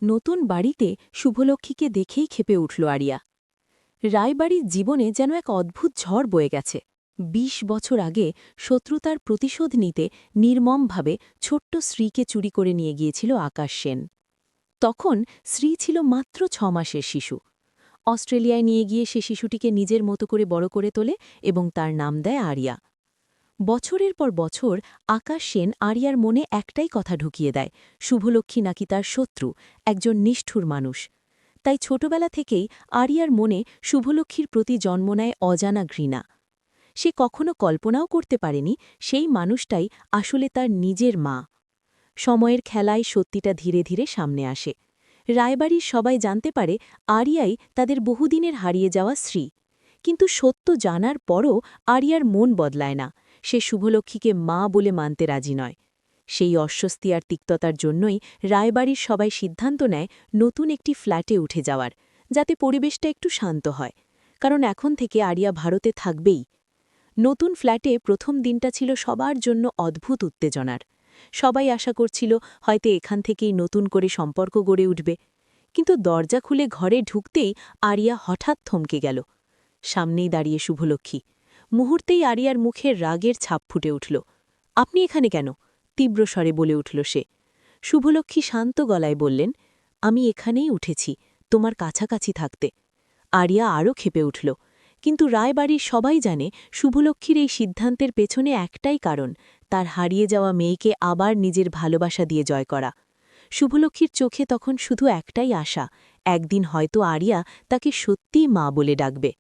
নতুন বাড়িতে শুভলক্ষ্মীকে দেখেই ক্ষেপে উঠল আরিয়া। রায়বাড়ির জীবনে যেন এক অদ্ভুত ঝড় বয়ে গেছে। ২০ বছর আগে শত্রুতার প্রতিশোধ নিতে নির্মমভাবে ছোট্ট শ্রীকে চুরি করে নিয়ে গিয়েছিল আকাশ সেন। তখন শ্রী ছিল মাত্র ৬ মাসের শিশু। অস্ট্রেলিয়ায় নিয়ে গিয়ে সে শিশুটিকে নিজের মতো করে বড় করে তোলে এবং তার নাম দেয় আরিয়া। বছরের পর বছর আকাশ সেন আরিয়ার মনে একটাই কথা ঢুকিয়ে দেয়, শুভলক্ষ্মী নাকি তার শত্রু, একজন নিষ্ঠুর মানুষ। তাই ছোটবেলা থেকেই আরিয়ার মনে শুভলক্ষ্মীর প্রতি জন্ম নেয় অজানা ঘৃণা। সে কখনো কল্পনাও করতে পারেনি সেই মানুষটাই আসলে তার নিজের মা। সময়ের খেলায় সত্যিটা ধীরে ধীরে সামনে আসে। রায়বাড়ির সবাই জানতে পারে আরিয়াই তাদের বহুদিনের হারিয়ে যাওয়া স্ত্রী। কিন্তু সত্য জানার পরও আরিয়ার মন বদলায় না। সে শুভলক্ষ্মীকে মা বলে মানতে রাজি নয়। সেই অস্বস্তি আর তিক্ততার জন্যই রায়বাড়ির সবাই সিদ্ধান্ত নেয় নতুন একটি ফ্ল্যাটে উঠে যাওয়ার, যাতে পরিবেশটা একটু শান্ত হয়। কারণ এখন থেকে আরিয়া ভারতে থাকবেই। নতুন ফ্ল্যাটে প্রথম দিনটা ছিল সবার জন্য অদ্ভুত উত্তেজনার। সবাই আশা করছিল হয়তো এখান থেকেই নতুন করে সম্পর্ক গড়ে উঠবে। কিন্তু দরজা খুলে ঘরে ঢুকতেই আরিয়া হঠাৎ থমকে গেল। সামনেই দাঁড়িয়ে শুভলক্ষ্মী। মুহূর্তেই আরিয়ার মুখের রাগের ছাপ ফুটে উঠল। আপনি এখানে কেন? তীব্র স্বরে বলে উঠল সে। শুভলক্ষ্মী শান্ত গলায় বললেন, আমি এখানেই উঠেছি, তোমার কাছাকাছি থাকতে। আরিয়া আরও ক্ষেপে উঠল। কিন্তু রায়বাড়ির সবাই জানে শুভলক্ষ্মীর এই সিদ্ধান্তের পেছনে একটাই কারণ, তার হারিয়ে যাওয়া মেয়েকে আবার নিজের ভালোবাসা দিয়ে জয় করা। শুভলক্ষ্মীর চোখে তখন শুধু একটাই আশা, একদিন হয়তো আরিয়া তাকে সত্যিই মা বলে ডাকবে।